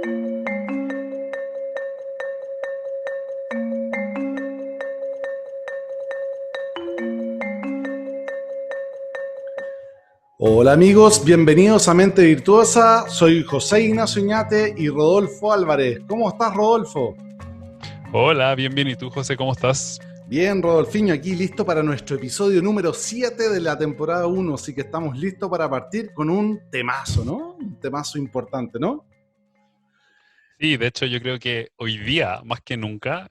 Hola amigos, bienvenidos a Mente Virtuosa. Soy José Ignacio Iñate y Rodolfo Álvarez. ¿Cómo estás, Rodolfo? Hola, bien, ¿y tú, José? ¿Cómo estás? Bien, Rodolfinho, aquí listo para nuestro episodio número 7 de la temporada 1, así que estamos listos para partir con un temazo, ¿no? Un temazo importante, ¿no? Sí, de hecho yo creo que hoy día, más que nunca,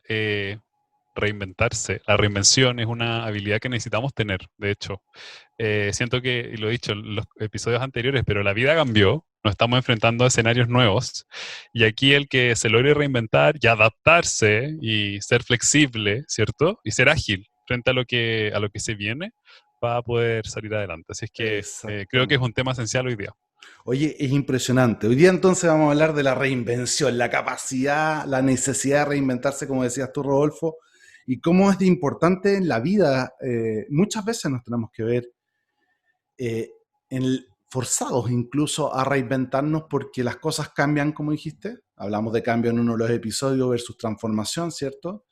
reinventarse, la reinvención es una habilidad que necesitamos tener, de hecho. Siento que, y lo he dicho en los episodios anteriores, pero la vida cambió, nos estamos enfrentando a escenarios nuevos, y aquí el que se logre reinventar y adaptarse y ser flexible, ¿cierto? Y ser ágil frente a lo que se viene, va a poder salir adelante. Así es que creo que es un Exactamente. tema esencial hoy día. Oye, es impresionante. Hoy día entonces vamos a hablar de la reinvención, la capacidad, la necesidad de reinventarse, como decías tú, Rodolfo, y cómo es de importante en la vida. Muchas veces nos tenemos que ver eh, forzados incluso a reinventarnos porque las cosas cambian, como dijiste. Hablamos de cambio en uno de los episodios versus transformación, ¿cierto?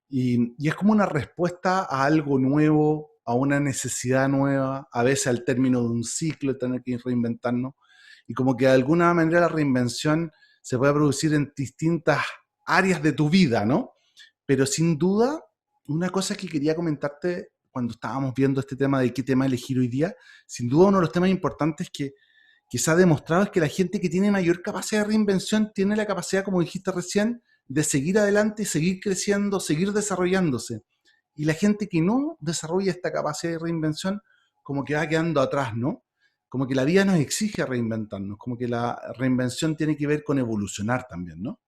Y es como una respuesta a algo nuevo, a una necesidad nueva, a veces al término de un ciclo, de tener que reinventarnos. Y como que de alguna manera la reinvención se puede producir en distintas áreas de tu vida, ¿no? Pero sin duda, una cosa que quería comentarte cuando estábamos viendo este tema de qué tema elegir hoy día, sin duda uno de los temas importantes que se ha demostrado es que la gente que tiene mayor capacidad de reinvención tiene la capacidad, como dijiste recién, de seguir adelante, seguir creciendo, seguir desarrollándose. Y la gente que no desarrolla esta capacidad de reinvención, como que va quedando atrás, ¿no? Como que la vida nos exige reinventarnos, como que la reinvención tiene que ver con evolucionar también, ¿no?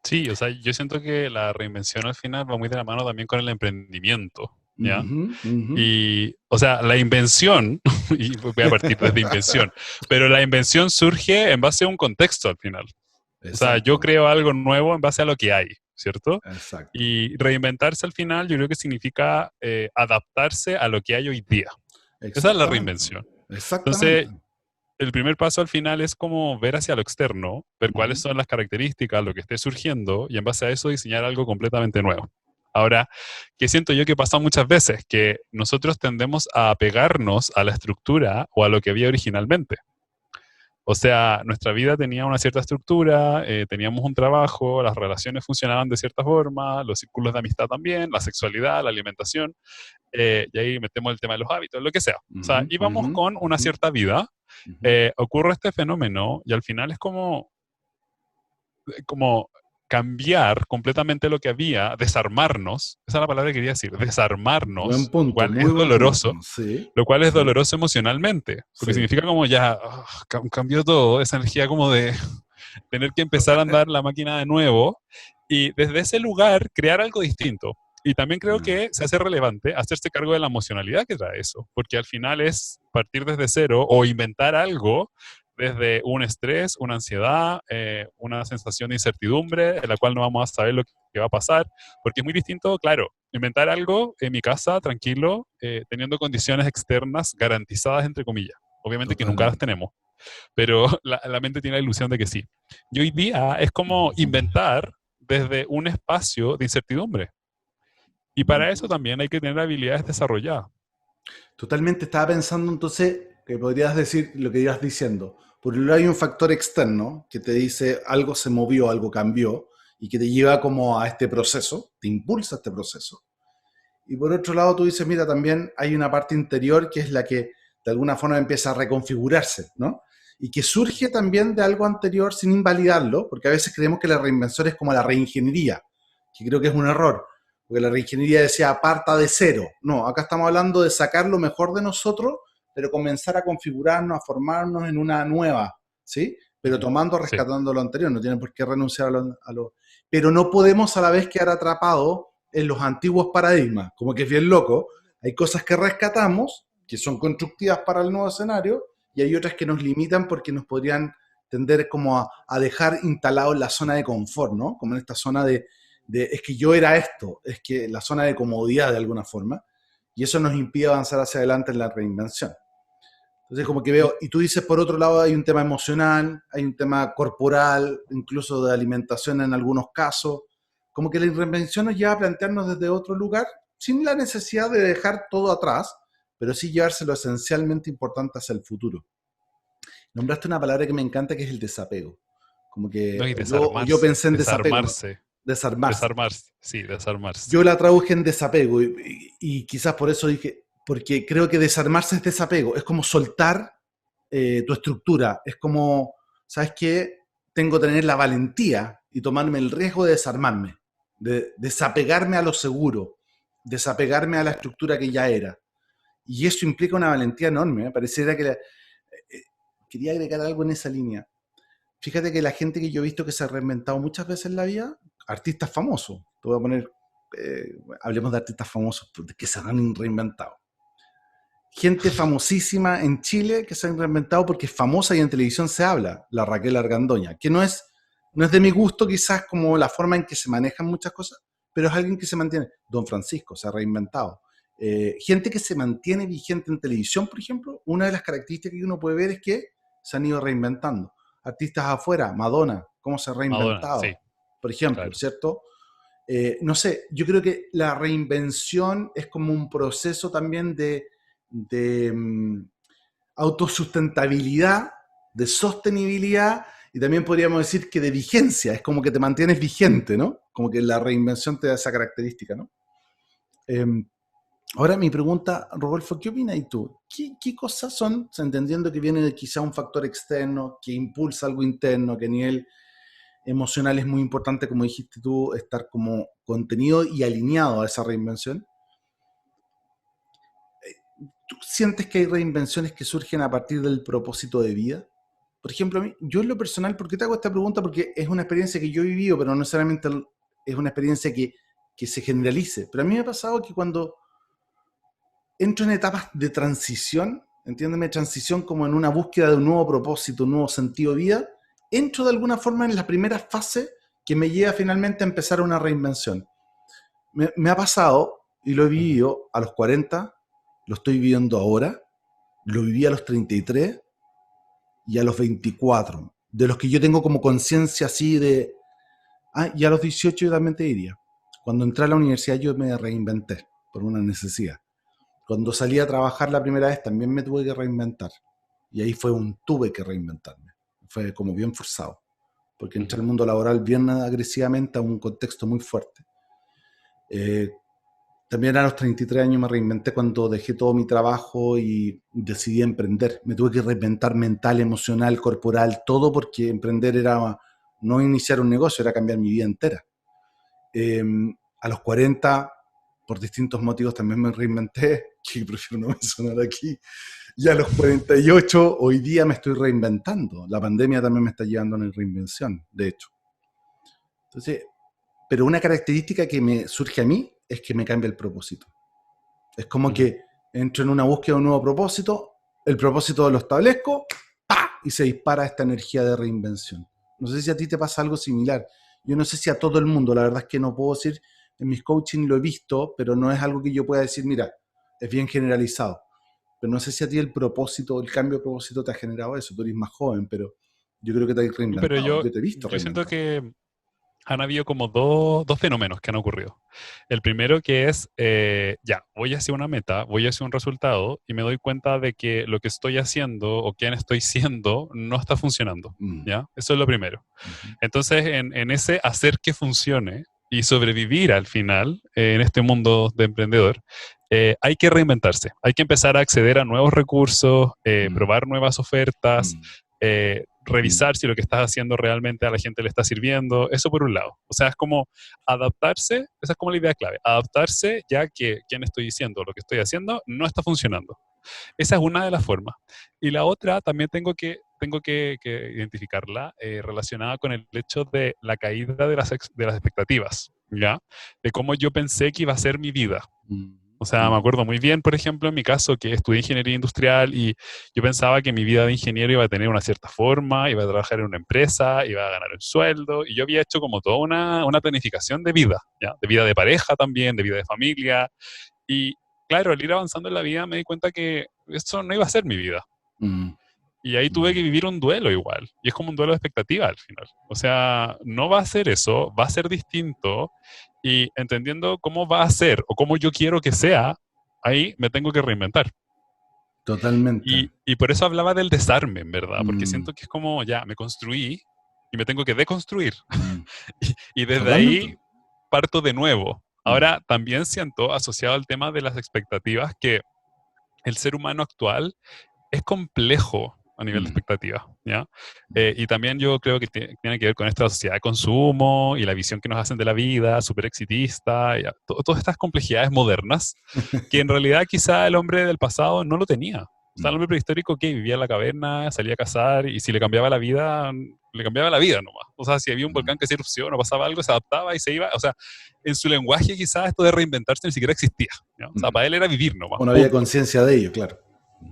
Sí, o sea, yo siento que la reinvención al final va muy de la mano también con el emprendimiento, ¿ya? Ujú, ujú. Y, o sea, la invención, y voy a partir desde invención, pero la invención surge en base a un contexto al final. O sea, yo Exacto, creo algo nuevo en base a lo que hay, ¿cierto? exacto, Y reinventarse al final yo creo que significa adaptarse a lo que hay hoy día. Esa es la exactamente, reinvención. exactamente. Entonces, el primer paso al final es como ver hacia lo externo, ver cuáles Ujú. son las características, lo que esté surgiendo y en base a eso diseñar algo completamente nuevo. Ahora, ¿qué siento yo que pasa muchas veces? Que nosotros tendemos a apegarnos a la estructura o a lo que había originalmente. O sea, nuestra vida tenía una cierta estructura, teníamos un trabajo, las relaciones funcionaban de cierta forma, los círculos de amistad también, la sexualidad, la alimentación, y ahí metemos el tema de los hábitos, lo que sea. O Ujú, sea, íbamos ujú, con una ujú, cierta vida, ujú. ocurre este fenómeno y al final es como cambiar completamente lo que había, desarmarnos, esa es la palabra que quería decir, Buen desarmarnos, punto, muy buen punto. Sí, lo cual es sí, doloroso emocionalmente, porque sí. significa como ya cambió todo, esa energía como de tener que empezar a andar la máquina de nuevo y desde ese lugar crear algo distinto. Y también creo Mm, que se hace relevante hacerse cargo de la emocionalidad que trae eso, porque al final es partir desde cero o inventar algo desde un estrés, una ansiedad, una sensación de incertidumbre en la cual no vamos a saber lo que va a pasar, porque es muy distinto, claro, inventar algo en mi casa, tranquilo, teniendo condiciones externas garantizadas, entre comillas. Obviamente que nunca las totalmente. tenemos, pero la mente tiene la ilusión de que sí. Y hoy día es como inventar desde un espacio de incertidumbre. Y para eso también hay que tener habilidades desarrolladas. Totalmente, estaba pensando entonces que podrías decir lo que ibas diciendo. Por un lado hay un factor externo que te dice algo se movió, algo cambió y que te lleva como a este proceso, te impulsa a este proceso. Y por otro lado tú dices, mira, también hay una parte interior que es la que de alguna forma empieza a reconfigurarse, ¿no? Y que surge también de algo anterior sin invalidarlo, porque a veces creemos que la reinvención es como la reingeniería, que creo que es un error, porque la reingeniería decía parta de cero. No, acá estamos hablando de sacar lo mejor de nosotros, pero comenzar a configurarnos, a formarnos en una nueva, ¿sí? Pero Ujú. tomando, Sí, rescatando lo anterior, no tienen por qué renunciar a lo. Pero no podemos a la vez quedar atrapados en los antiguos paradigmas, como que es bien loco. Hay cosas que rescatamos, que son constructivas para el nuevo escenario, y hay otras que nos limitan porque nos podrían tender como a dejar instalado en la zona de confort, ¿no? Como en esta zona de, es que yo era esto, es que la zona de comodidad de alguna forma, y eso nos impide avanzar hacia adelante en la reinvención. Entonces como que veo, y tú dices por otro lado hay un tema emocional, hay un tema corporal, incluso de alimentación en algunos casos, como que la reinvención nos lleva a plantearnos desde otro lugar, sin la necesidad de dejar todo atrás, pero sí llevarse lo esencialmente importante hacia el futuro. Nombraste una palabra que me encanta que es el desapego. Como No, que y yo desarmarse, pensé en desapego, ¿no? desarmarse, Desarmarse. desarmarse, sí, desarmarse. Yo la traduje en desapego y quizás por eso dije, porque creo que desarmarse es desapego, es como soltar tu estructura, es como, ¿sabes qué? Tengo que tener la valentía y tomarme el riesgo de desarmarme, de desapegarme a lo seguro, desapegarme a la estructura que ya era. Y eso implica una valentía enorme. Pareciera que quería agregar algo en esa línea. Fíjate que la gente que yo he visto que se ha reinventado muchas veces en la vida, artistas famosos, te voy a poner, hablemos de artistas famosos que se han reinventado. Gente famosísima en Chile que se han reinventado porque es famosa y en televisión se habla, la Raquel Argandoña, que no es de mi gusto quizás como la forma en que se manejan muchas cosas, pero es alguien que se mantiene. Don Francisco se ha reinventado. Gente que se mantiene vigente en televisión, por ejemplo, una de las características que uno puede ver es que se han ido reinventando. Artistas afuera, Madonna, cómo se ha Madonna, sí, reinventado, por ejemplo, claro. ¿cierto? No sé, yo creo que la reinvención es como un proceso también de autosustentabilidad, de sostenibilidad y también podríamos decir que de vigencia, es como que te mantienes vigente, ¿no? Como que la reinvención te da esa característica, ¿no? Eh, Ahora mi pregunta, Rodolfo, ¿qué opinas tú? ¿Qué cosas son, entendiendo que viene de quizá un factor externo que impulsa algo interno, que a nivel emocional es muy importante, como dijiste tú, estar como contenido y alineado a esa reinvención? ¿Tú sientes que hay reinvenciones que surgen a partir del propósito de vida? Por ejemplo, yo en lo personal, ¿por qué te hago esta pregunta? Porque es una experiencia que yo he vivido, pero no necesariamente es una experiencia que se generalice. Pero a mí me ha pasado que cuando entro en etapas de transición, entiéndeme, transición como en una búsqueda de un nuevo propósito, un nuevo sentido de vida, entro de alguna forma en la primera fase que me lleva finalmente a empezar una reinvención. Me ha pasado y lo he Ujú. vivido a los 40, lo estoy viviendo ahora, lo viví a los 33 y a los 24, de los que yo tengo como conciencia así de... Ah, y a los 18 yo también te diría. Cuando entré a la universidad yo me reinventé por una necesidad. Cuando salí a trabajar la primera vez también me tuve que reinventar. Y ahí fue un tuve que reinventarme. Fue como bien forzado. Porque entré al Ujú. mundo laboral bien agresivamente a un contexto muy fuerte. Eh, También a los 33 años me reinventé cuando dejé todo mi trabajo y decidí emprender. Me tuve que reinventar mental, emocional, corporal, todo porque emprender era no iniciar un negocio, era cambiar mi vida entera. Eh, a los 40, por distintos motivos, también me reinventé, que prefiero no mencionar aquí. Y a los 48, hoy día me estoy reinventando. La pandemia también me está llevando a una reinvención, de hecho. Entonces, pero una característica que me surge a mí es que me cambia el propósito. Es como Ujú. que entro en una búsqueda de un nuevo propósito, el propósito lo establezco, ¡pah! Y se dispara esta energía de reinvención. No sé si a ti te pasa algo similar. Yo no sé si a todo el mundo, la verdad es que no puedo decir, en mis coaching lo he visto, pero no es algo que yo pueda decir, mira, es bien generalizado. Pero no sé si a ti el propósito, el cambio de propósito te ha generado eso. Tú eres más joven, pero yo creo que te has Pero reinventado. yo, Yo te he visto yo siento reinventado. que han habido como dos fenómenos que han ocurrido. El primero que es, ya, voy hacia una meta, voy hacia un resultado y me doy cuenta de que lo que estoy haciendo o quién estoy siendo no está funcionando. Mm, ¿Ya? Eso es lo primero. ujú, Entonces, en ese hacer que funcione y sobrevivir al final en este mundo de emprendedor, hay que reinventarse, hay que empezar a acceder a nuevos recursos, mm, probar nuevas ofertas, mm, mm, revisar si lo que estás haciendo realmente a la gente le está sirviendo, eso por un lado. O sea, es como adaptarse, esa es como la idea clave, adaptarse ya que quien estoy diciendo, lo que estoy haciendo no está funcionando. Esa es una de las formas. Y la otra también tengo que identificarla relacionada con el hecho de la caída de las expectativas, ¿ya? De cómo yo pensé que iba a ser mi vida. mm, O sea, me mm. acuerdo muy bien, por ejemplo, en mi caso, que estudié ingeniería industrial y yo pensaba que mi vida de ingeniero iba a tener una cierta forma, iba a trabajar en una empresa, iba a ganar un sueldo, y yo había hecho como toda una planificación de vida, ¿ya? De vida de pareja también, de vida de familia, y claro, al ir avanzando en la vida me di cuenta que eso no iba a ser mi vida. Mm, Y ahí tuve mm, que vivir un duelo igual. Y es como un duelo de expectativa al final. O sea, no va a ser eso, va a ser distinto. Y entendiendo cómo va a ser o cómo yo quiero que sea, ahí me tengo que reinventar. totalmente. Y por eso hablaba del desarme, en verdad, porque Mm, siento que es como, ya, me construí y me tengo que deconstruir. mm, Y desde totalmente. ahí parto de nuevo. Mm, Ahora, también siento, asociado al tema de las expectativas, que el ser humano actual es complejo a nivel de mm, expectativa, ¿ya? mm. Y también yo creo que tiene que ver con esta sociedad de consumo y la visión que nos hacen de la vida, súper exitista, y todas estas complejidades modernas, que en realidad quizá el hombre del pasado no lo tenía. O sea, el Mm, hombre prehistórico que vivía en la caverna, salía a cazar, y si le cambiaba la vida, le cambiaba la vida nomás. O sea, si había un mm, volcán que hacía erupción o pasaba algo, se adaptaba y se iba. O sea, en su lenguaje quizás esto de reinventarse ni siquiera existía, ¿ya? O sea, mm. para él era vivir nomás, O no había punto. conciencia de ello, claro.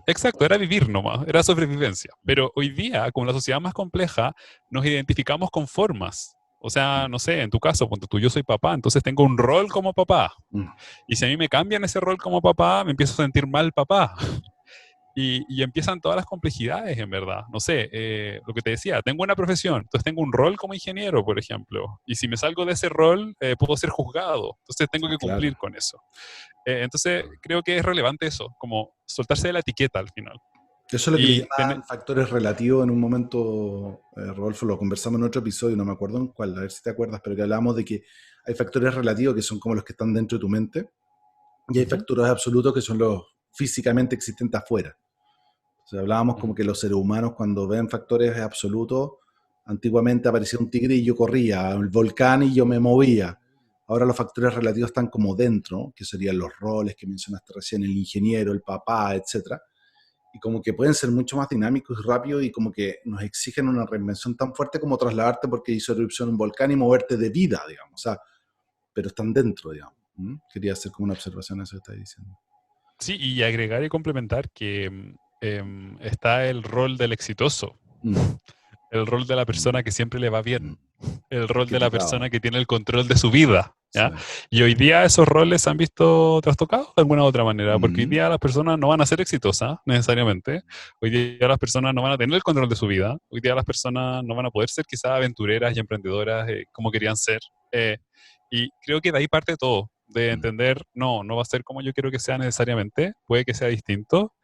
Exacto, era vivir nomás, era sobrevivencia. Mm, Pero hoy día, con la sociedad más compleja, nos identificamos con formas. O sea, no sé, en tu caso, ponte tú, yo soy papá, entonces tengo un rol como papá. mm, Y si a mí me cambian ese rol como papá, me empiezo a sentir mal papá. Y empiezan todas las complejidades, en verdad. No sé, lo que te decía, tengo una profesión, entonces tengo un rol como ingeniero, por ejemplo. Y si me salgo de ese rol, puedo ser juzgado. Entonces tengo que claro. cumplir con eso. Entonces creo que es relevante eso, como soltarse de la etiqueta al final. Eso es lo que le Y tener, llaman factores relativos en un momento, Rodolfo, lo conversamos en otro episodio, no me acuerdo en cuál, a ver si te acuerdas, pero que hablábamos de que hay factores relativos que son como los que están dentro de tu mente y hay Ujú, factores absolutos que son los físicamente existentes afuera. O sea, hablábamos como ujú, que los seres humanos cuando ven factores absolutos, antiguamente aparecía un tigre y yo corría, el volcán y yo me movía. Ahora los factores relativos están como dentro, que serían los roles que mencionaste recién, el ingeniero, el papá, etcétera, y como que pueden ser mucho más dinámicos y rápidos y como que nos exigen una reinvención tan fuerte como trasladarte porque hizo erupción un volcán y moverte de vida, digamos, o sea, pero están dentro, digamos. ¿Mm? Quería hacer como una observación a eso que estás diciendo. sí, y agregar y complementar que está el rol del exitoso, Mm, el rol de la mm, persona que siempre le va bien, mm. el rol de la Arquetipado. persona que tiene el control de su vida, Sí. ¿ya? Y hoy día esos roles se han visto trastocados de alguna u otra manera, porque hoy Mm, día las personas no van a ser exitosas necesariamente, hoy día las personas no van a tener el control de su vida, hoy día las personas no van a poder ser quizás aventureras y emprendedoras como querían ser. eh, y creo que de ahí parte todo, de mm. entender, no, no va a ser como yo quiero que sea necesariamente, puede que sea distinto,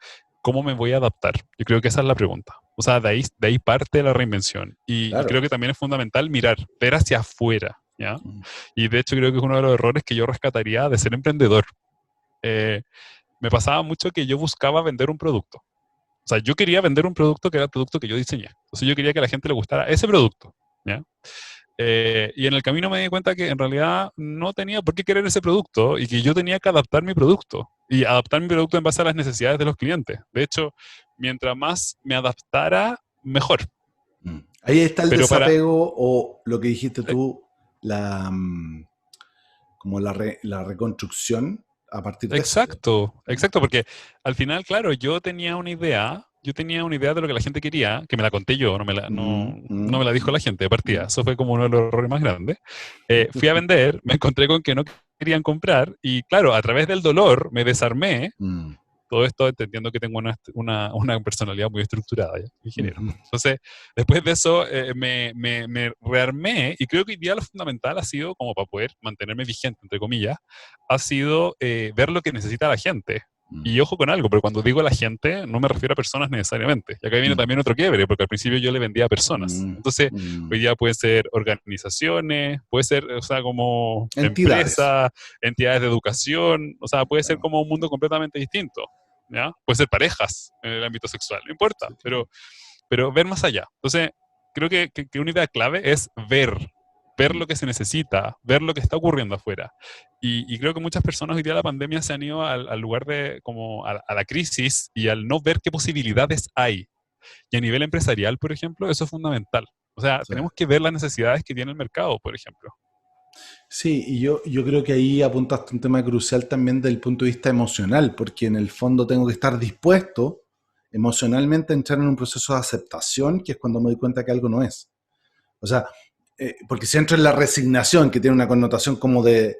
¿cómo me voy a adaptar? Yo creo que esa es la pregunta. O sea, de ahí parte la reinvención. Y Claro. creo que también es fundamental mirar, ver hacia afuera, ¿ya? Mm, Y de hecho creo que es uno de los errores que yo rescataría de ser emprendedor. Eh, Me pasaba mucho que yo buscaba vender un producto. O sea, yo quería vender un producto que era el producto que yo diseñé. Entonces yo quería que a la gente le gustara ese producto, ¿ya? Y en el camino me di cuenta que en realidad no tenía por qué querer ese producto y que yo tenía que adaptar mi producto y adaptar mi producto en base a las necesidades de los clientes. De hecho, mientras más me adaptara, mejor. mm. Ahí está el Pero para... desapego o lo que dijiste eh, tú, la, como la reconstrucción a partir de eso, digamos. Exacto, Mm, exacto, porque al final, claro, yo tenía una idea de lo que la gente quería, que me la conté yo, mm, no mm, me la dijo mm, la gente de partida, mm. eso fue como uno de los errores más grandes. Fui a vender, me encontré con que no querían comprar y claro, a través del dolor me desarmé. Mm, Todo esto entendiendo que tengo una personalidad muy estructurada, ¿ya? Ingeniero. mm, Entonces, después de eso, me rearmé y creo que hoy día lo fundamental ha sido, como para poder mantenerme vigente, entre comillas, ha sido ver lo que necesita la gente. mm, Y ojo con algo, pero cuando digo la gente, no me refiero a personas necesariamente. Y acá viene mm, también otro quiebre, porque al principio yo le vendía a personas. mm, Entonces, hoy mm. día pueden ser organizaciones, puede ser, o sea, como Entidades. empresas, entidades de educación, o sea, puede ser Claro. como un mundo completamente distinto. ¿Ya? Puede ser parejas en el ámbito sexual, no importa, Sí. pero ver más allá. Entonces, creo que una idea clave es ver Mm. lo que se necesita, ver lo que está ocurriendo afuera. Y creo que muchas personas hoy día de la pandemia se han ido al lugar de, como a la crisis y al no ver qué posibilidades hay. Y a nivel empresarial, por ejemplo, eso es fundamental. O sea, Sí. tenemos que ver las necesidades que tiene el mercado, por ejemplo. Sí, y yo creo que ahí apuntaste un tema crucial también desde el punto de vista emocional, porque en el fondo tengo que estar dispuesto emocionalmente a entrar en un proceso de aceptación, que es cuando me doy cuenta que algo no es. O sea, porque si entro en la resignación, que tiene una connotación como de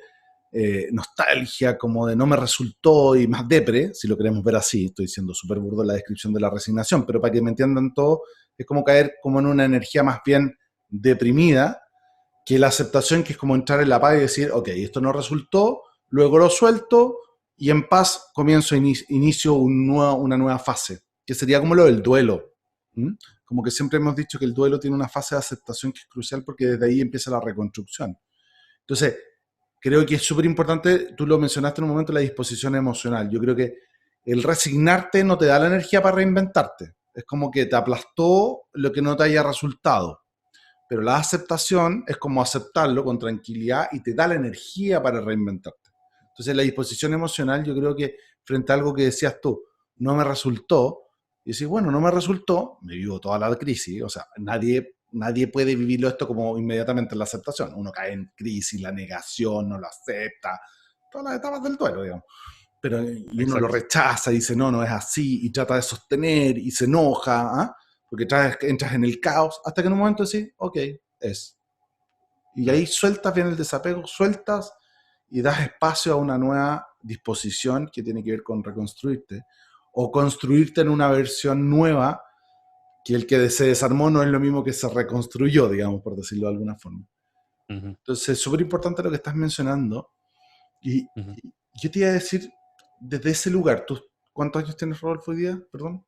nostalgia, como de no me resultó y más depre, si lo queremos ver así. Estoy siendo súper burdo en la descripción de la resignación, pero para que me entiendan todo, es como caer como en una energía más bien deprimida, que la aceptación, que es como entrar en la paz y decir, ok, esto no resultó, luego lo suelto y en paz comienzo, inicio una nueva fase, que sería como lo del duelo. ¿Mm? Como que siempre hemos dicho que el duelo tiene una fase de aceptación que es crucial porque desde ahí empieza la reconstrucción. Entonces, creo que es súper importante, tú lo mencionaste en un momento, la disposición emocional. Yo creo que el resignarte no te da la energía para reinventarte. Es como que te aplastó lo que no te haya resultado. Pero la aceptación es como aceptarlo con tranquilidad y te da la energía para reinventarte. Entonces, la disposición emocional, yo creo que frente a algo que decías tú, no me resultó, y decís, bueno, no me resultó, me vivo toda la crisis, o sea, nadie puede vivirlo esto como inmediatamente en la aceptación. Uno cae en crisis, la negación, no lo acepta, todas las etapas del duelo, digamos. Pero, y uno lo Exacto. rechaza y dice, no, no es así, y trata de sostener y se enoja, ¿ah? Porque entras en el caos, hasta que en un momento decís, ok, es. Y Mm, ahí sueltas bien el desapego, sueltas y das espacio a una nueva disposición que tiene que ver con reconstruirte o construirte en una versión nueva, que el que se desarmó no es lo mismo que se reconstruyó, digamos, por decirlo de alguna forma. ujú, Entonces, es súper importante lo que estás mencionando. ujú. Y yo te iba a decir, desde ese lugar, ¿tú cuántos años tienes, Rodolfo, hoy día? Perdón,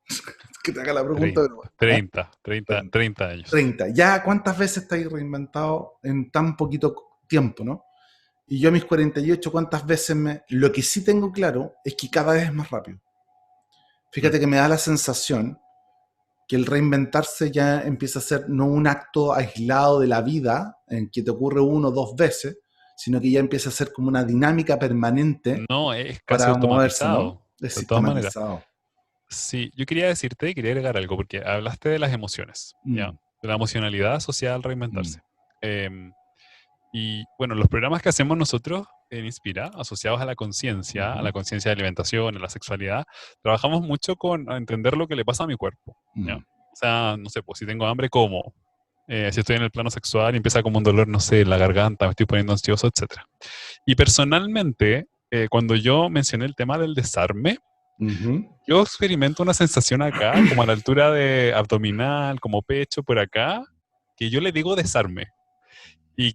que te haga la pregunta, 30, pero bueno. ¿Ah? 30, 30, 30 años. 30. ¿Ya cuántas veces te has reinventado en tan poquito tiempo, no? Y yo a mis 48, ¿cuántas veces me...? Lo que sí tengo claro es que cada vez es más rápido. Mm. Fíjate que me da la sensación que el reinventarse ya empieza a ser no un acto aislado de la vida, en que te ocurre uno o dos veces, sino que ya empieza a ser como una dinámica permanente No, es casi para moverse, ¿no? automatizado, Es de todas maneras. sistematizado. Sí, yo quería decirte y quería agregar algo, porque hablaste de las emociones, ¿ya? Mm, De la emocionalidad asociada al mm, reinventarse. Y bueno, los programas que hacemos nosotros en Inspira, asociados a ujú, la conciencia de alimentación, a la sexualidad, trabajamos mucho con entender lo que le pasa a mi cuerpo, ¿ya? mm, O sea, no sé, pues si tengo hambre, como. Si estoy en el plano sexual y empieza como un dolor, no sé, en la garganta, me estoy poniendo ansioso, etcétera. Y personalmente, cuando yo mencioné el tema del desarme, ujú, yo experimento una sensación acá, como a la altura de abdominal, como pecho, por acá, que yo le digo desarme. Y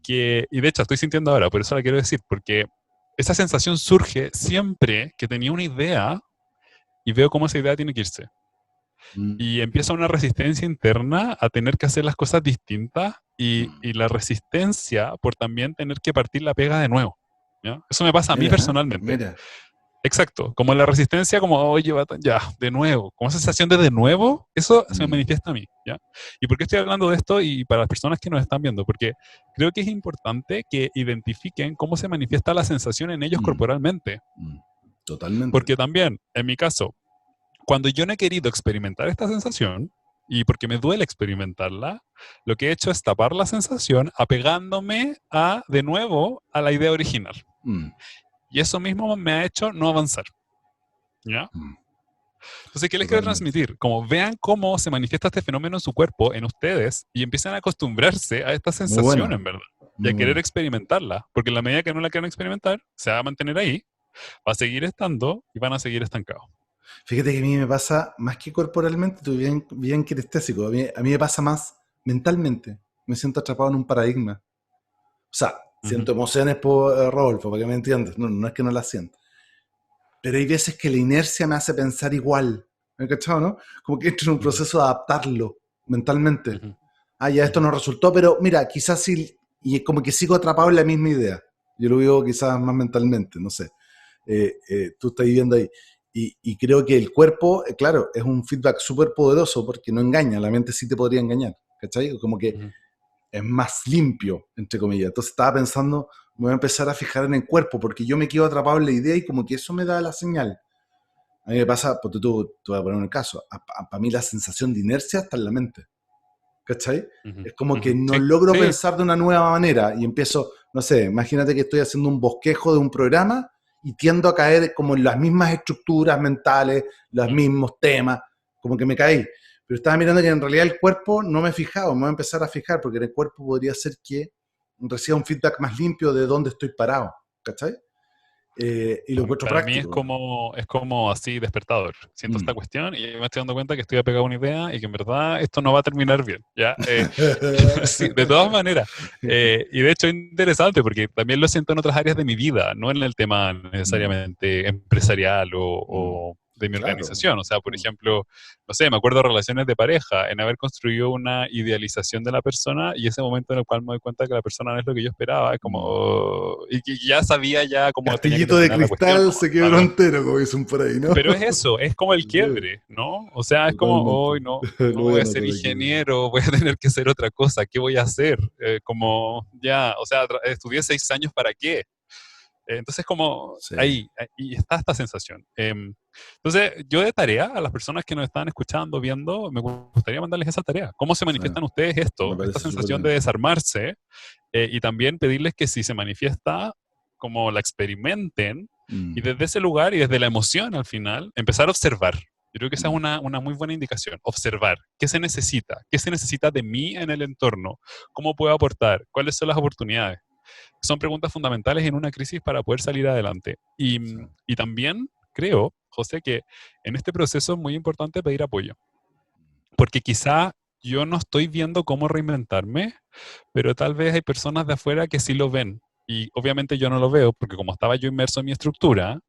de hecho estoy sintiendo ahora, por eso la quiero decir, porque esa sensación surge siempre que tenía una idea y veo cómo esa idea tiene que irse. mm, Y empieza una resistencia interna a tener que hacer las cosas distintas y mm. la resistencia por también tener que partir la pega de nuevo. ¿Ya? Eso me pasa a mí Mira, personalmente. mira. Exacto, como la resistencia, como, oye, ya, de nuevo, como esa sensación de nuevo, eso se me Mm, manifiesta a mí, ¿ya? ¿Y por qué estoy hablando de esto? Y para las personas que nos están viendo, porque creo que es importante que identifiquen cómo se manifiesta la sensación en ellos mm, corporalmente, mm. Totalmente. porque también, en mi caso, cuando yo no he querido experimentar esta sensación, y porque me duele experimentarla, lo que he hecho es tapar la sensación apegándome de nuevo, a la idea original. Mm, Y eso mismo me ha hecho no avanzar, ¿ya? mm. Entonces, ¿qué les quiero Totalmente. transmitir? Como vean cómo se manifiesta este fenómeno en su cuerpo, en ustedes, y empiezan a acostumbrarse a esta Muy sensación, buena, en verdad, y muy a querer buena. experimentarla, porque en la medida que no la quieran experimentar, se va a mantener ahí, va a seguir estando y van a seguir estancados. Fíjate que a mí me pasa más que corporalmente, estoy bien, bien kinestésico. A mí me pasa más mentalmente. Me siento atrapado en un paradigma. O sea, Ujú, siento emociones por Rodolfo, para que me entiendas. No, no es que no las sienta. Pero hay veces que la inercia me hace pensar igual. ¿Me has cachado, no? Como que entro en un ujú, proceso de adaptarlo mentalmente. ujú, Ah, ya esto ujú, no resultó, pero mira, quizás sí. Y es como que sigo atrapado en la misma idea. Yo lo vivo quizás más mentalmente, no sé. Tú estás viviendo ahí. Y creo que el cuerpo, claro, es un feedback súper poderoso porque no engaña, la mente sí te podría engañar, ¿cachai? Como que ujú, es más limpio, entre comillas. Entonces estaba pensando, me voy a empezar a fijar en el cuerpo porque yo me quedo atrapado en la idea y como que eso me da la señal. A mí me pasa, porque tú, te voy a poner un caso, para mí la sensación de inercia está en la mente. ¿Cachai? ujú, Es como que ujú. no Sí, logro sí. pensar de una nueva manera y empiezo, no sé, imagínate que estoy haciendo un bosquejo de un programa y tiendo a caer como en las mismas estructuras mentales, los Mm, mismos temas, como que me caí. Pero estaba mirando que en realidad el cuerpo no me he fijado, me voy a empezar a fijar porque en el cuerpo podría ser que reciba un feedback más limpio de dónde estoy parado, ¿cachai? Y lo encuentro Para mí práctico. es como así despertador. Siento esta Mm. cuestión y me estoy dando cuenta que estoy apegado a una idea y que en verdad esto no va a terminar bien, ¿ya? Sí, de todas maneras. Y de hecho es interesante porque también lo siento en otras áreas de mi vida, no en el tema Mm, necesariamente empresarial mm. o de mi Claro. organización. O sea, por Mm, ejemplo, no sé, me acuerdo de relaciones de pareja, en haber construido una idealización de la persona y ese momento en el cual me doy cuenta que la persona no es lo que yo esperaba, es como, mm. y que ya sabía ya cómo tenía que Castillito de terminar la cuestión, cristal nomás. se quebró entero, como dicen por ahí, ¿no? Pero es eso, es como el Sí, quiebre, ¿no? O sea, es como, totalmente. hoy no, Lo no voy voy a a ser anotar aquí. ingeniero, voy a tener que hacer otra cosa, ¿qué voy a hacer? Como, ya, o sea, estudié 6 años, ¿para qué? Entonces, como Sí. ahí está esta sensación. Entonces, yo de tarea, a las personas que nos están escuchando, viendo, me gustaría mandarles esa tarea. ¿Cómo se Sí, manifiestan ustedes me esto? Esta parece súper sensación de bien. desarmarse y también pedirles que si se manifiesta, como la experimenten y Mm, desde ese lugar y desde la emoción al final, empezar a observar. Yo creo que esa es mm, una muy buena indicación, observar qué se necesita de mí en el entorno, cómo puedo aportar, cuáles son las oportunidades. Son preguntas fundamentales en una crisis para poder salir adelante. sí. Y también creo, José, que en este proceso es muy importante pedir apoyo, porque quizá yo no estoy viendo cómo reinventarme, pero tal vez hay personas de afuera que sí lo ven. Y obviamente yo no lo veo porque como estaba yo inmerso en mi estructura,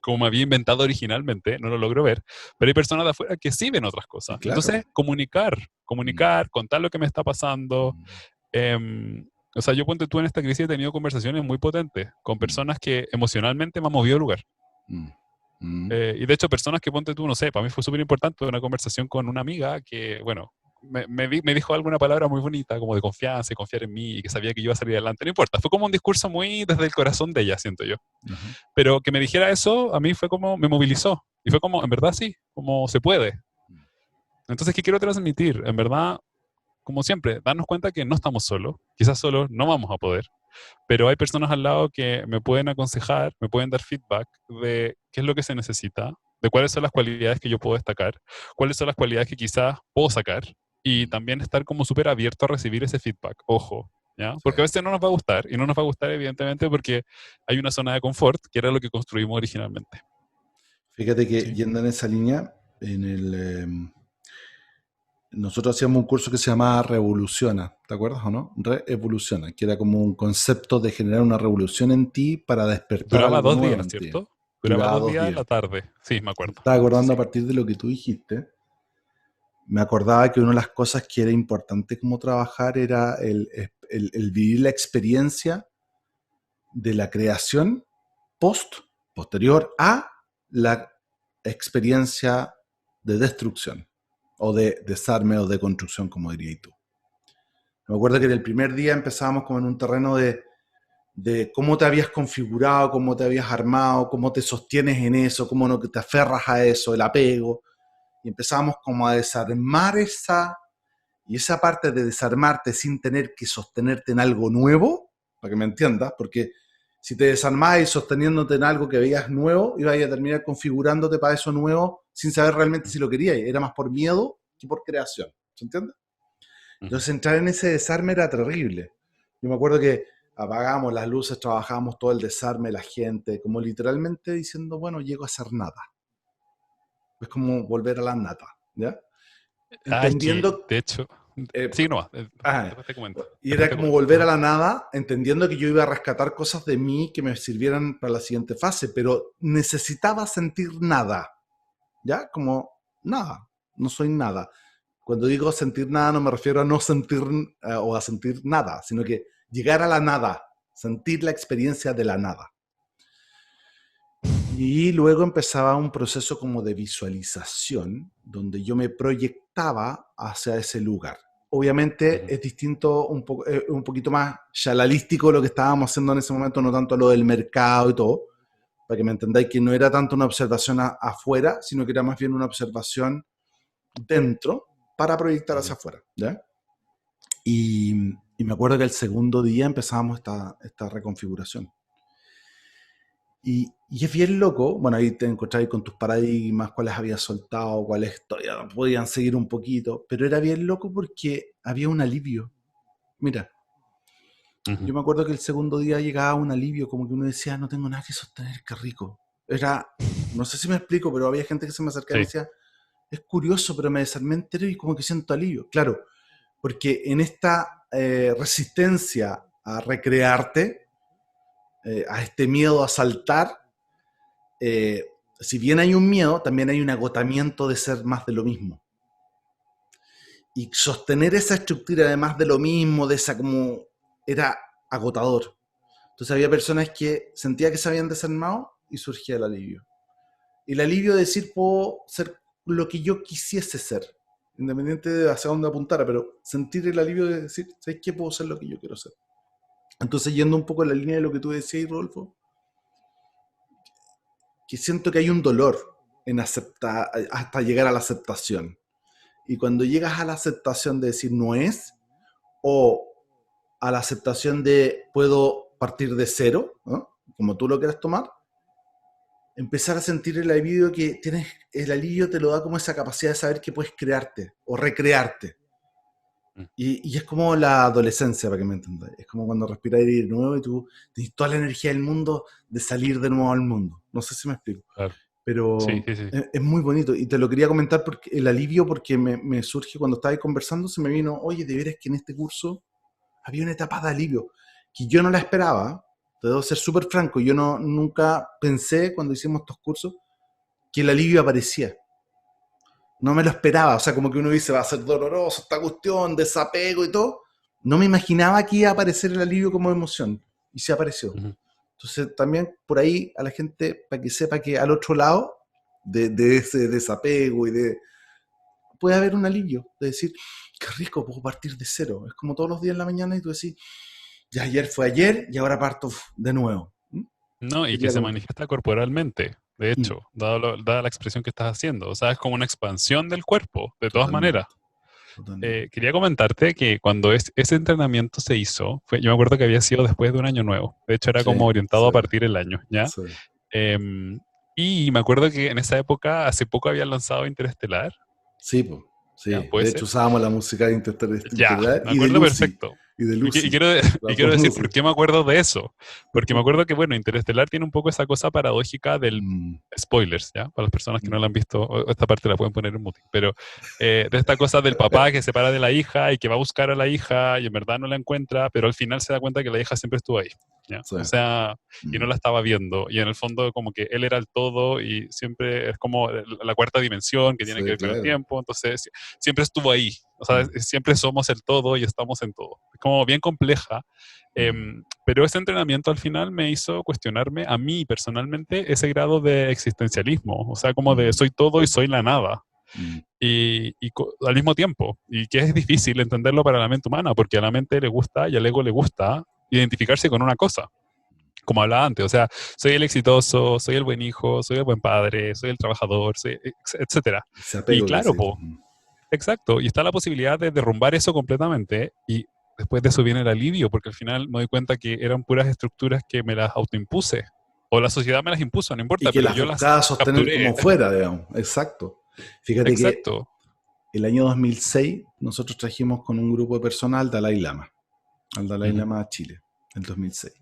como me había inventado originalmente, no lo logro ver, pero hay personas de afuera que sí ven otras Y cosas. claro. Entonces, Mm, contar lo que me está pasando. mm, O sea, yo ponte tú en esta crisis he tenido conversaciones muy potentes con mm, personas que emocionalmente me han movido el lugar. mm, mm. Y de hecho, personas que ponte tú, no sé, para mí fue súper importante una conversación con una amiga que, bueno, me dijo alguna palabra muy bonita, como de confianza y confiar en mí y que sabía que yo iba a salir adelante. No importa, fue como un discurso muy desde el corazón de ella, siento yo. Ajá. Pero que me dijera eso, a mí fue como, me movilizó. Y fue como, en verdad sí, como se puede. Mm, Entonces, ¿qué quiero transmitir? En verdad, como siempre, darnos cuenta que no estamos solos. Quizás solos no vamos a poder, pero hay personas al lado que me pueden aconsejar, me pueden dar feedback de qué es lo que se necesita, de cuáles son las cualidades que yo puedo destacar, cuáles son las cualidades que quizás puedo sacar y mm. también estar como súper abierto a recibir ese feedback. Ojo, ¿ya? Sí. Porque a veces no nos va a gustar y no nos va a gustar evidentemente porque hay una zona de confort que era lo que construimos originalmente. Fíjate que ¿Sí? yendo en esa línea, nosotros hacíamos un curso que se llamaba Revoluciona, ¿te acuerdas o no? Reevoluciona, que era como un concepto de generar una revolución en ti para despertar Duraba algo 2 días, nuevo en ti. ¿cierto? Duraba Duraba dos dos días en días. la tarde. Sí, me Me acuerdo. estaba acordando a Sí. partir de lo que tú dijiste. Me acordaba que una de las cosas que era importante como trabajar era el vivir la experiencia de la creación posterior a la experiencia de destrucción o de desarme o de construcción, como dirías tú. Me acuerdo que en el primer día empezábamos como en un terreno de cómo te habías configurado, cómo te habías armado, cómo te sostienes en eso, cómo no te aferras a eso, el apego. Y empezábamos como a desarmar esa parte de desarmarte sin tener que sostenerte en algo nuevo, para que me entiendas, porque si te desarmás y sosteniéndote en algo que veías nuevo, ibas a terminar configurándote para eso nuevo sin saber realmente si lo querías. Era más por miedo que por creación. ¿Se entiende? Ujú. Entonces entrar en ese desarme era terrible. Yo me acuerdo que apagábamos las luces, trabajábamos todo el desarme de la gente, como literalmente diciendo, bueno, llego a hacer nada. Es como volver a la nata, ¿ya? Ay, que Entendiendo, de hecho, eh, sí, no, ah, después te comento. y Después era te como comento. volver a Ajá. la nada, entendiendo que yo iba a rescatar cosas de mí que me sirvieran para la siguiente fase, pero necesitaba sentir nada, ¿ya? Como nada, no soy nada. Cuando digo sentir nada no me refiero a no sentir o a sentir nada, sino que llegar a la nada, sentir la experiencia de la nada. Y luego empezaba un proceso como de visualización, donde yo me proyectaba hacia ese lugar. Obviamente Ujú. es distinto, un poquito más shalalístico lo que estábamos haciendo en ese momento, no tanto lo del mercado y todo, para que me entendáis que no era tanto una observación afuera, sino que era más bien una observación dentro para proyectar Ujú. hacia afuera. ¿Ya? Y me acuerdo que el segundo día empezábamos esta reconfiguración. Y es bien loco, bueno, ahí te encontrabas con tus paradigmas, cuáles habías soltado, cuáles todavía podían seguir un poquito, pero era bien loco porque había un alivio. Mira, Ujú. Yo me acuerdo que el segundo día llegaba un alivio, como que uno decía, no tengo nada que sostener, qué rico. Era, no sé si me explico, pero había gente que se me acercaba y me Sí, decía, es curioso, pero me desarmé entero y como que siento alivio. Claro, porque en esta resistencia a recrearte, a este miedo a saltar, eh, si bien hay un miedo, también hay un agotamiento de ser más de lo mismo. Y sostener esa estructura de más de lo mismo, de esa como, era agotador. Entonces había personas que sentía que se habían desarmado y surgía el alivio. Y el alivio de decir, puedo ser lo que yo quisiese ser, independiente de hacia dónde apuntara, pero sentir el alivio de decir, ¿sabes qué? Puedo ser lo que yo quiero ser. Entonces, yendo un poco en la línea de lo que tú decías, Rodolfo, que siento que hay un dolor en aceptar, hasta llegar a la aceptación. Y cuando llegas a la aceptación de decir no es, o a la aceptación de puedo partir de cero, ¿no? Como tú lo quieras tomar, empezar a sentir el alivio que tienes, el alivio te lo da como esa capacidad de saber que puedes crearte o recrearte. mm, Y es como la adolescencia, para que me entendáis. Es como cuando respiras de nuevo y tú tienes toda la energía del mundo de salir de nuevo al mundo. No sé si me explico. claro. Sí, Pero sí, sí. es muy bonito. Y te lo quería comentar porque el alivio, porque me surge cuando estaba ahí conversando, se me vino, oye, de veras que en este curso había una etapa de alivio que yo no la esperaba. Te debo ser súper franco. Yo no, nunca pensé cuando hicimos estos cursos que el alivio aparecía. No me lo esperaba, o sea, como que uno dice, va a ser doloroso esta cuestión, desapego y todo. No me imaginaba que iba a aparecer el alivio como emoción, y se apareció. Ujú. Entonces, también por ahí a la gente, para que sepa que al otro lado de ese desapego y de... puede haber un alivio, de decir, qué rico, puedo partir de cero. Es como todos los días en la mañana y tú decís, ya ayer fue ayer y ahora parto de nuevo. ¿Mm? No, y que Quería se comentar. manifiesta corporalmente, de Mm, hecho, dada la expresión que estás haciendo. O sea, es como una expansión del cuerpo, de todas maneras. totalmente, totalmente. Quería comentarte que cuando ese entrenamiento se hizo, yo me acuerdo que había sido después de un año nuevo. De hecho, era Sí, como orientado sí, a partir del año, ¿ya? sí. Em, y me acuerdo que en esa época, hace poco habían lanzado Interestelar, Sí, pues, ¿ya? sí. ¿Puede De ser? hecho, usábamos la música de Ya, Interstellar me y de acuerdo Lucy. perfecto. Y de Y Lucy. quiero, y Las quiero dos decir por Lucy. qué me acuerdo de eso. Porque me acuerdo que, bueno, Interestelar tiene un poco esa cosa paradójica del Mm, spoilers, ¿ya? Para las personas que no mm. la han visto, esta parte la pueden poner en mute. Pero de esta cosa del papá que se separa de la hija y que va a buscar a la hija y en verdad no la encuentra, pero al final se da cuenta que la hija siempre estuvo ahí, ¿ya? Sí. O sea, y no Mm, la estaba viendo. Y en el fondo como que él era el todo y siempre es como la cuarta dimensión que tiene que sí, ver con el claro. tiempo. Entonces, siempre estuvo ahí. O sea, Mm, siempre somos el todo y estamos en todo. Es como bien compleja. mm, Pero ese entrenamiento al final me hizo cuestionarme a mí personalmente ese grado de existencialismo. O sea, como de mm, soy todo y soy la nada. mm, Y al mismo tiempo. Y que es difícil entenderlo para la mente humana, porque a la mente le gusta y al ego le gusta identificarse con una cosa. Como hablaba antes, o sea, soy el exitoso, soy el buen hijo, soy el buen padre, soy el trabajador, etcétera. ese Y apego que claro, sí. po, exacto, y está la posibilidad de derrumbar eso completamente y después de eso viene el alivio, porque al final me doy cuenta que eran puras estructuras que me las autoimpuse, o la sociedad me las impuso, no Y importa, que pero las yo las buscaba sostener capturé. como fuera, digamos. Exacto. Fíjate que Exacto. el año 2006 nosotros trajimos con un grupo de personas al Dalai Ujú, Lama a Chile, el 2006.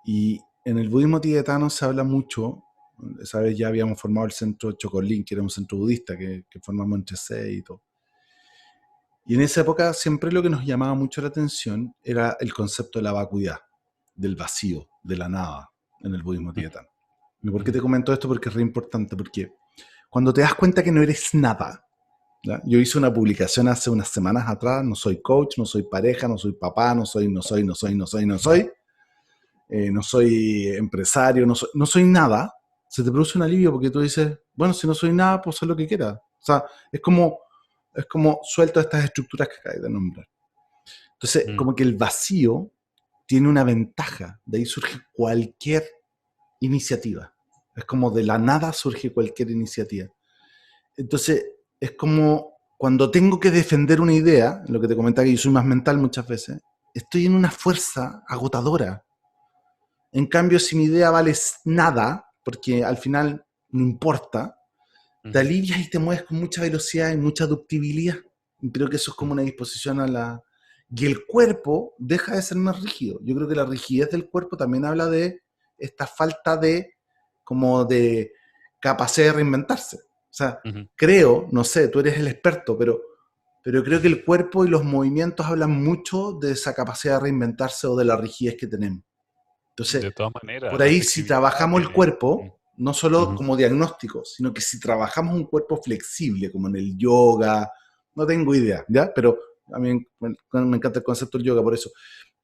Y en el budismo tibetano se habla mucho, esa vez ya habíamos formado el centro Chocolín, que era un centro budista que formamos entre seis y todo. Y en esa época siempre lo que nos llamaba mucho la atención era el concepto de la vacuidad, del vacío, de la nada, en el budismo ujú, tibetano. ¿Y por qué ujú, te comento esto? Porque es re importante, porque cuando te das cuenta que no eres nada, ¿ya? Yo hice una publicación hace unas semanas atrás, no soy coach, no soy pareja, no soy papá, no soy empresario, no soy nada, se te produce un alivio porque tú dices, bueno, si no soy nada, pues haz lo que quiera. O sea, es como suelto estas estructuras que acabas de nombrar. Entonces, ujú, como que el vacío tiene una ventaja, de ahí surge cualquier iniciativa. Es como de la nada surge cualquier iniciativa. Entonces, es como cuando tengo que defender una idea, lo que te comentaba que yo soy más mental muchas veces, estoy en una fuerza agotadora. En cambio, si mi idea vale nada, porque al final no importa, te ujú, alivias y te mueves con mucha velocidad y mucha ductibilidad. Y creo que eso es como ujú. una disposición a la... Y el cuerpo deja de ser más rígido. Yo creo que la rigidez del cuerpo también habla de esta falta de, como de capacidad de reinventarse. O sea, Ujú. creo, no sé, tú eres el experto, pero creo que el cuerpo y los movimientos hablan mucho de esa capacidad de reinventarse o de la rigidez que tenemos. Entonces, De todas maneras, por la ahí si flexibilidad trabajamos el que... cuerpo, no solo Ujú. como diagnóstico, sino que si trabajamos un cuerpo flexible, como en el yoga, no tengo idea, ¿ya? Pero a mí me encanta el concepto del yoga por eso.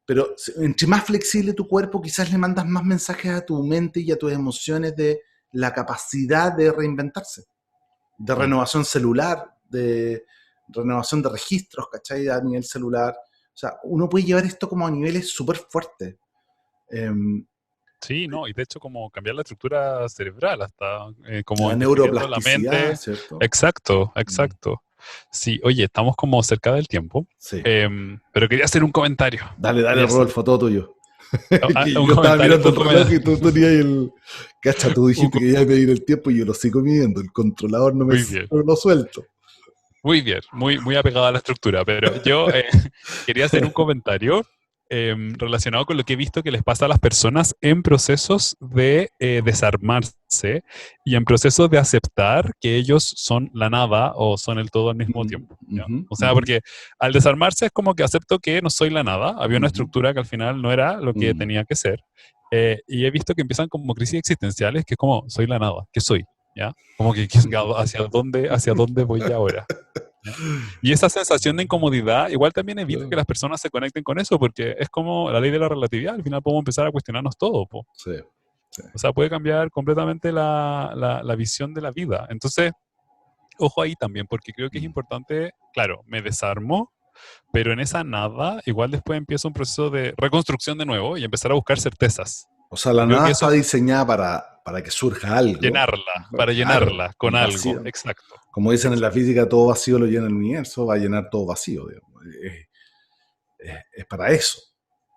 Pero entre más flexible tu cuerpo, quizás le mandas más mensajes a tu mente y a tus emociones de la capacidad de reinventarse, de Mm. renovación celular, de renovación de registros, ¿cachai? A nivel celular. O sea, uno puede llevar esto como a niveles súper fuertes. Sí, no, y de hecho como cambiar la estructura cerebral, hasta como La interfiriendo la neuroplasticidad, mente. ¿cierto? Exacto, Mm, exacto. Sí, oye, estamos como cerca del tiempo, sí. pero quería hacer un comentario. Dale, dale, Quería hacer Rodolfo, todo tuyo. un Yo estaba comentario, mirando el reloj y tú tenías el... Cacha, tú un dijiste co- que ibas a medir el tiempo y yo lo sigo midiendo. El controlador muy bien. no lo suelto. Muy bien, muy, muy apegado a la estructura, pero yo quería hacer un comentario relacionado con lo que he visto que les pasa a las personas en procesos de desarmarse y en procesos de aceptar que ellos son la nada o son el todo al mismo Mm, tiempo. ¿Ya? ujú, O sea, ujú, porque al desarmarse es como que acepto que no soy la nada, había una ujú, estructura que al final no era lo que mm, tenía que ser, y he visto que empiezan como crisis existenciales, que es como, soy la nada, ¿qué soy? ¿Ya? Como que hacia dónde voy ahora? ¿Ya? Y esa sensación de incomodidad igual también evita que las personas se conecten con eso, porque es como la ley de la relatividad, al final podemos empezar a cuestionarnos todo, po. sí, sí. O sea, puede cambiar completamente la visión de la vida. Entonces, ojo ahí también, porque creo que es Mm. importante, claro, me desarmo, pero en esa nada igual después empieza un proceso de reconstrucción de nuevo y empezar a buscar certezas. O sea, la Y creo nada que está eso, diseñada para que surja algo. para Claro, llenarla con el algo, vacío. exacto, Como dicen en la exacto. física, todo vacío lo llena el universo, va a llenar todo vacío. Digamos. Es para eso.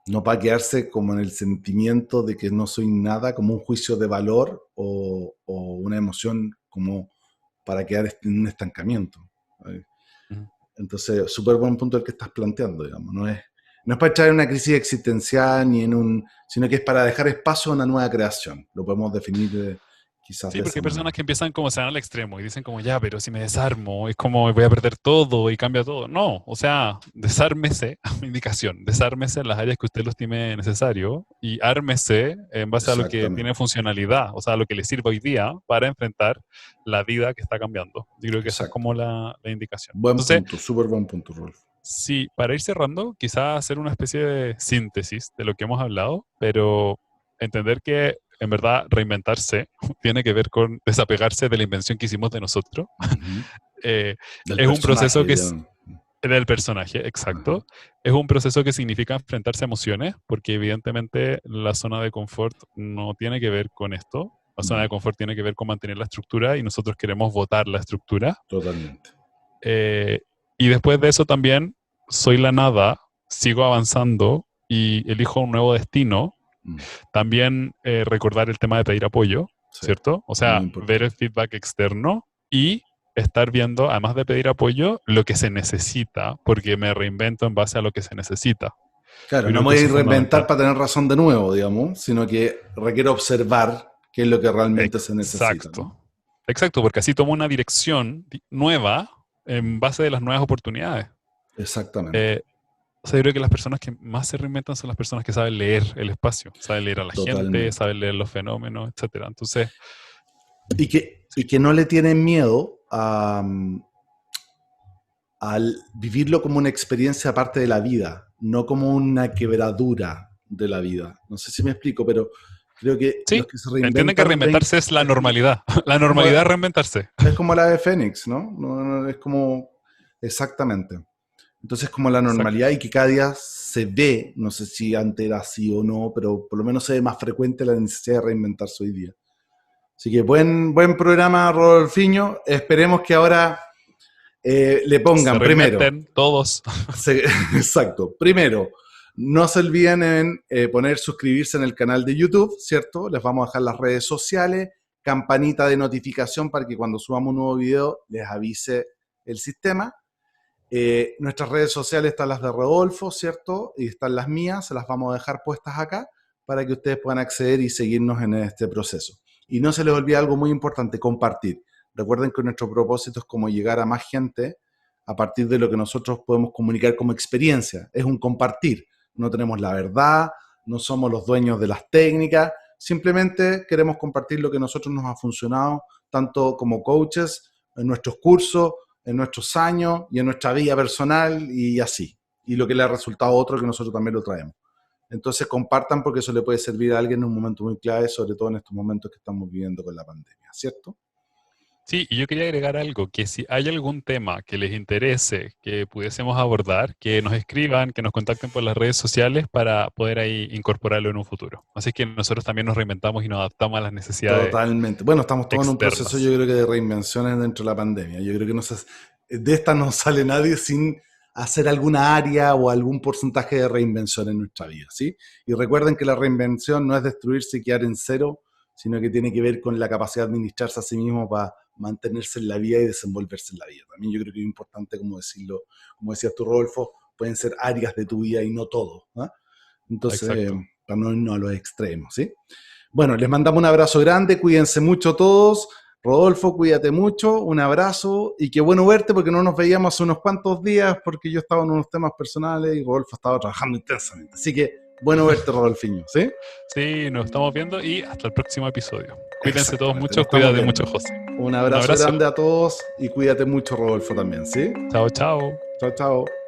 No para quedarse como en el sentimiento de que no soy nada, como un juicio de valor o una emoción como para quedar en un estancamiento. Ujú. Entonces, súper buen punto el que estás planteando, digamos. No es para entrar en una crisis existencial ni sino que es para dejar espacio a una nueva creación. Lo podemos definir quizás Sí, de porque esa hay personas manera. que empiezan como se van al extremo y dicen como, ya, pero si me desarmo, es como voy a perder todo y cambia todo. No, o sea, desármese, indicación, desármese en las áreas que usted lo estime necesario y ármese en base a lo que tiene Exactamente. funcionalidad, o sea, a lo que le sirve hoy día para enfrentar la vida que está cambiando. Yo creo que esa es Exacto. como la indicación. Buen Entonces, punto, súper buen punto, Rolf. sí, para ir cerrando, quizás hacer una especie de síntesis de lo que hemos hablado, pero entender que en verdad reinventarse tiene que ver con desapegarse de la invención que hicimos de nosotros. Ujú. Eh, Del es un personaje, proceso que es dirían. del personaje, Ajá. exacto. Es un proceso que significa enfrentarse a emociones, porque evidentemente la zona de confort no tiene que ver con esto. La zona de Mm, confort tiene que ver con mantener la estructura y nosotros queremos votar la estructura. totalmente. Eh, y después de eso también soy la nada, sigo avanzando y elijo un nuevo destino. Mm, También recordar el tema de pedir apoyo, sí, ¿cierto? O muy sea, ver el importante. feedback externo y estar viendo, además de pedir apoyo, lo que se necesita, porque me reinvento en base a lo que se necesita. Claro, Yo no creo me que voy eso a es reinventar fundamental. para tener razón de nuevo, digamos, sino que requiero observar qué es lo que realmente se necesita, Exacto. ¿no? Exacto, porque así tomo una dirección nueva en Mm, base de las nuevas oportunidades. exactamente, Eh, O sea, yo creo que las personas que más se reinventan son las personas que saben leer el espacio, saben leer a la gente, totalmente. saben leer los fenómenos, etcétera. Entonces, Y sí, que no le tienen miedo al vivirlo como una experiencia aparte de la vida, no como una quebradura de la vida. No sé si me explico, pero creo que los sí, que se entienden que reinventan reinventarse es la normalidad. La es como, normalidad es reinventarse. es como la de Fénix, ¿no? Es como exactamente. Entonces como la normalidad Exacto. y que cada día se ve, no sé si antes era así o no, pero por lo menos se ve más frecuente la necesidad de reinventarse hoy día. Así que buen programa, Rodolfiño. Esperemos que ahora le Se pongan primero. reinventen todos. Exacto. Primero, no se olviden en poner suscribirse en el canal de YouTube, ¿cierto? Les vamos a dejar las redes sociales, campanita de notificación para que cuando subamos un nuevo video les avise el sistema. Nuestras redes sociales están las de Rodolfo, ¿cierto? Y están las mías, se las vamos a dejar puestas acá para que ustedes puedan acceder y seguirnos en este proceso. Y no se les olvide algo muy importante, compartir. Recuerden que nuestro propósito es como llegar a más gente a partir de lo que nosotros podemos comunicar como experiencia. Es un compartir. No tenemos la verdad, no somos los dueños de las técnicas, simplemente queremos compartir lo que a nosotros nos ha funcionado, tanto como coaches, en nuestros cursos, en nuestros años y en nuestra vida personal y así. Y lo que le ha resultado a otro que nosotros también lo traemos. Entonces compartan porque eso le puede servir a alguien en un momento muy clave, sobre todo en estos momentos que estamos viviendo con la pandemia, ¿cierto? Sí, y yo quería agregar algo, que si hay algún tema que les interese que pudiésemos abordar, que nos escriban, que nos contacten por las redes sociales para poder ahí incorporarlo en un futuro. Así que nosotros también nos reinventamos y nos adaptamos a las necesidades Totalmente. Bueno, estamos todos en un proceso, yo externas. creo que de reinvenciones dentro de la pandemia. Yo creo que de esta no sale nadie sin hacer alguna área o algún porcentaje de reinvención en nuestra vida, ¿sí? Y recuerden que la reinvención no es destruirse y quedar en cero, sino que tiene que ver con la capacidad de administrarse a sí mismo para mantenerse en la vida y desenvolverse en la vida. También yo creo que es importante, como decirlo, como decías tú, Rodolfo, pueden ser áreas de tu vida y no todo, ¿no? Entonces, Exacto. para no irnos a los extremos, ¿sí? Bueno, les mandamos un abrazo grande, cuídense mucho todos. Rodolfo, cuídate mucho, un abrazo y qué bueno verte porque no nos veíamos hace unos cuantos días porque yo estaba en unos temas personales y Rodolfo estaba trabajando intensamente. Así que bueno verte, Rodolfiño, ¿sí? Sí, nos estamos viendo y hasta el próximo episodio. Cuídense todos Exactamente, nos mucho, estamos cuídate viendo. mucho, José. Un Un abrazo abrazo. grande a todos y cuídate mucho, Rodolfo, también, ¿sí? Chao, chao. Chao, chao.